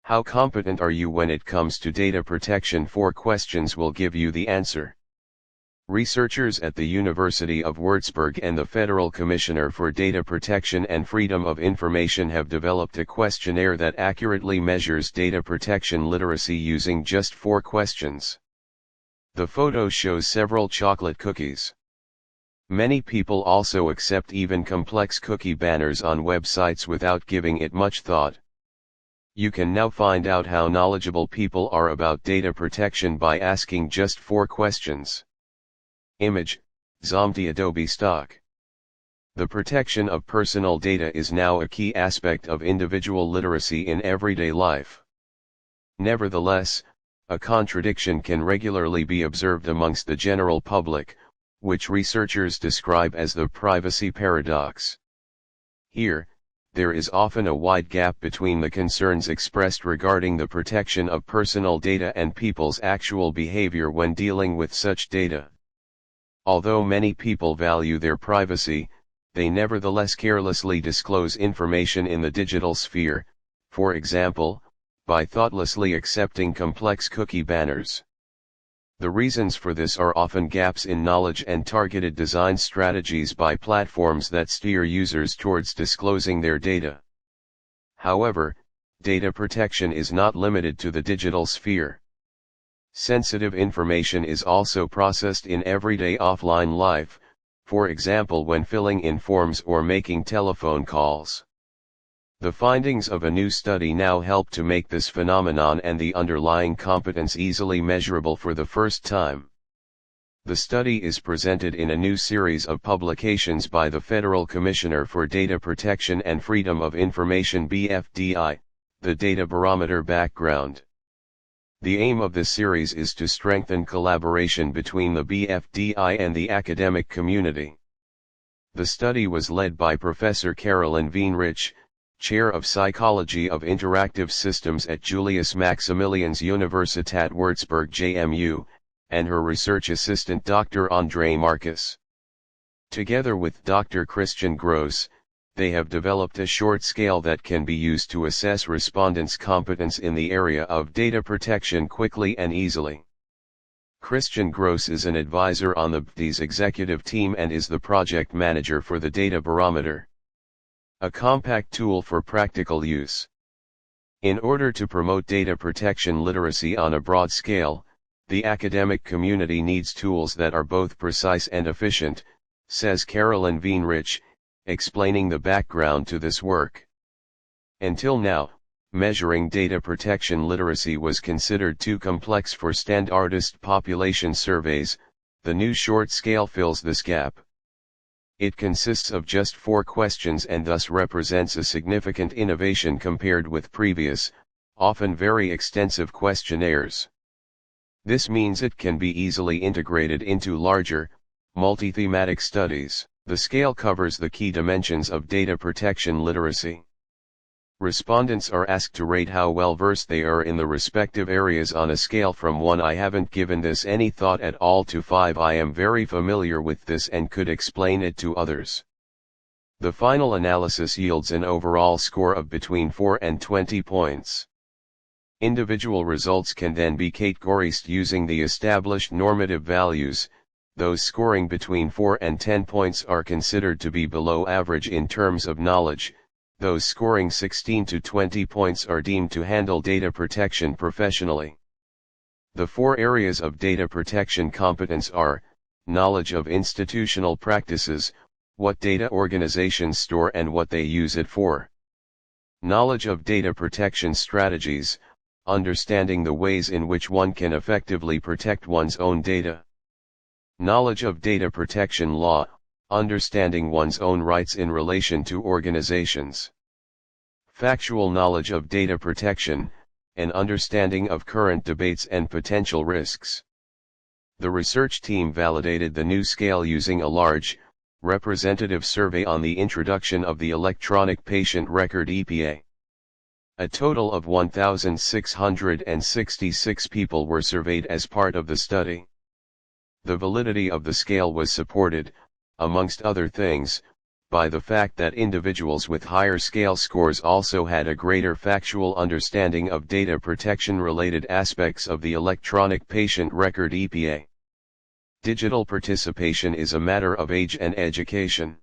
How competent are you when it comes to data protection? 4 questions will give you the answer. Researchers at the University of Würzburg and the Federal Commissioner for Data Protection and Freedom of Information have developed a questionnaire that accurately measures data protection literacy using just 4 questions. The photo shows several chocolate cookies. Many people also accept even complex cookie banners on websites without giving it much thought. You can now find out how knowledgeable people are about data protection by asking just 4 questions. Image, Zomti Adobe Stock. The protection of personal data is now a key aspect of individual literacy in everyday life. Nevertheless, a contradiction can regularly be observed amongst the general public, which researchers describe as the privacy paradox. Here, there is often a wide gap between the concerns expressed regarding the protection of personal data and people's actual behavior when dealing with such data. Although many people value their privacy, they nevertheless carelessly disclose information in the digital sphere, for example, by thoughtlessly accepting complex cookie banners. The reasons for this are often gaps in knowledge and targeted design strategies by platforms that steer users towards disclosing their data. However, data protection is not limited to the digital sphere. Sensitive information is also processed in everyday offline life, for example when filling in forms or making telephone calls. The findings of a new study now help to make this phenomenon and the underlying competence easily measurable for the first time. The study is presented in a new series of publications by the Federal Commissioner for Data Protection and Freedom of Information (BFDI), the Data Barometer background. The aim of this series is to strengthen collaboration between the BFDI and the academic community. The study was led by Professor Carolyn Weinrich, Chair of Psychology of Interactive Systems at Julius Maximilians Universität Würzburg JMU, and her research assistant Dr. André Marcus. Together with Dr. Christian Gross, they have developed a short scale that can be used to assess respondents' competence in the area of data protection quickly and easily. Christian Gross is an advisor on the BDI's executive team and is the project manager for the Data Barometer, a compact tool for practical use. In order to promote data protection literacy on a broad scale, the academic community needs tools that are both precise and efficient, says Carolyn Weinrich, explaining the background to this work. Until now, measuring data protection literacy was considered too complex for standardized population surveys. The new short scale fills this gap. It consists of just 4 questions and thus represents a significant innovation compared with previous, often very extensive questionnaires. This means it can be easily integrated into larger, multi-thematic studies. The scale covers the key dimensions of data protection literacy. Respondents are asked to rate how well versed they are in the respective areas on a scale from 1 "I haven't given this any thought at all" to 5 "I am very familiar with this and could explain it to others." The final analysis yields an overall score of between 4 and 20 points. Individual results can then be categorized using the established normative values. Those scoring between 4 and 10 points are considered to be below average in terms of knowledge. Those scoring 16 to 20 points are deemed to handle data protection professionally. The 4 areas of data protection competence are: knowledge of institutional practices, what data organizations store and what they use it for; knowledge of data protection strategies, understanding the ways in which one can effectively protect one's own data; knowledge of data protection law, understanding one's own rights in relation to organizations; factual knowledge of data protection, an understanding of current debates and potential risks. The research team validated the new scale using a large, representative survey on the introduction of the Electronic Patient Record (EPA). A total of 1,666 people were surveyed as part of the study. The validity of the scale was supported, amongst other things, by the fact that individuals with higher scale scores also had a greater factual understanding of data protection-related aspects of the electronic patient record (EPA). Digital participation is a matter of age and education.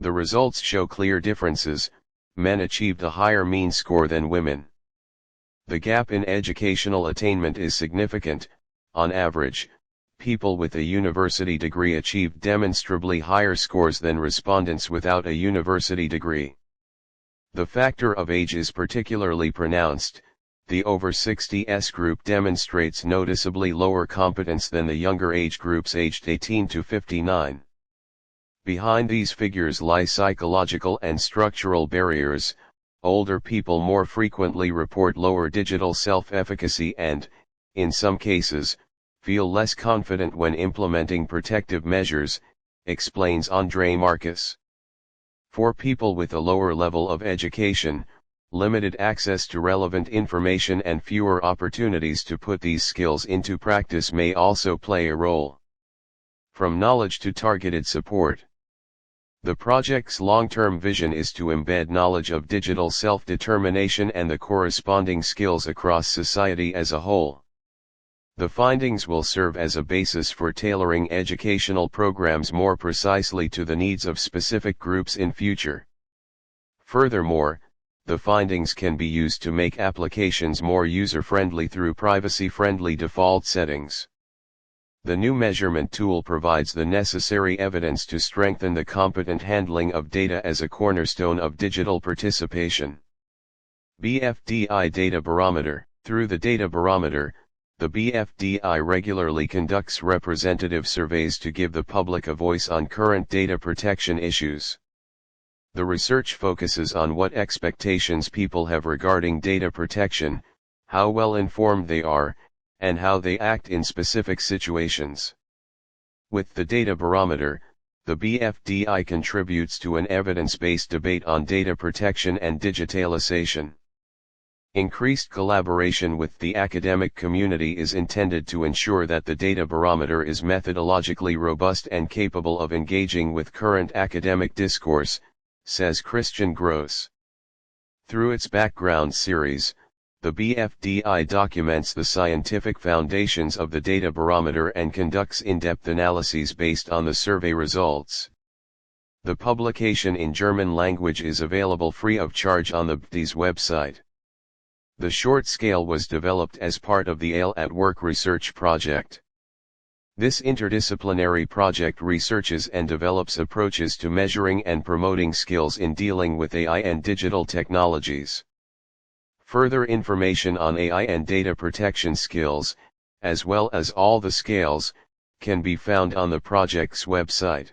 The results show clear differences. Men achieved a higher mean score than women. The gap in educational attainment is significant. On average, people with a university degree achieved demonstrably higher scores than respondents without a university degree. The factor of age is particularly pronounced. The over 60s group demonstrates noticeably lower competence than the younger age groups aged 18 to 59. Behind these figures lie psychological and structural barriers. Older people more frequently report lower digital self-efficacy and, in some cases, feel less confident when implementing protective measures, explains André Marcus. For people with a lower level of education, limited access to relevant information and fewer opportunities to put these skills into practice may also play a role. From knowledge to targeted support. The project's long-term vision is to embed knowledge of digital self-determination and the corresponding skills across society as a whole. The findings will serve as a basis for tailoring educational programs more precisely to the needs of specific groups in future. Furthermore, the findings can be used to make applications more user-friendly through privacy-friendly default settings. The new measurement tool provides the necessary evidence to strengthen the competent handling of data as a cornerstone of digital participation. BFDI Data Barometer. Through the Data Barometer, the BFDI regularly conducts representative surveys to give the public a voice on current data protection issues. The research focuses on what expectations people have regarding data protection, how well informed they are, and how they act in specific situations. With the Data Barometer, the BFDI contributes to an evidence-based debate on data protection and digitalization. Increased collaboration with the academic community is intended to ensure that the Data Barometer is methodologically robust and capable of engaging with current academic discourse, says Christian Gross. Through its background series, the BFDI documents the scientific foundations of the Data Barometer and conducts in-depth analyses based on the survey results. The publication in German language is available free of charge on the BFDI's website. The short scale was developed as part of the ALE at Work research project. This interdisciplinary project researches and develops approaches to measuring and promoting skills in dealing with AI and digital technologies. Further information on AI and data protection skills, as well as all the scales, can be found on the project's website.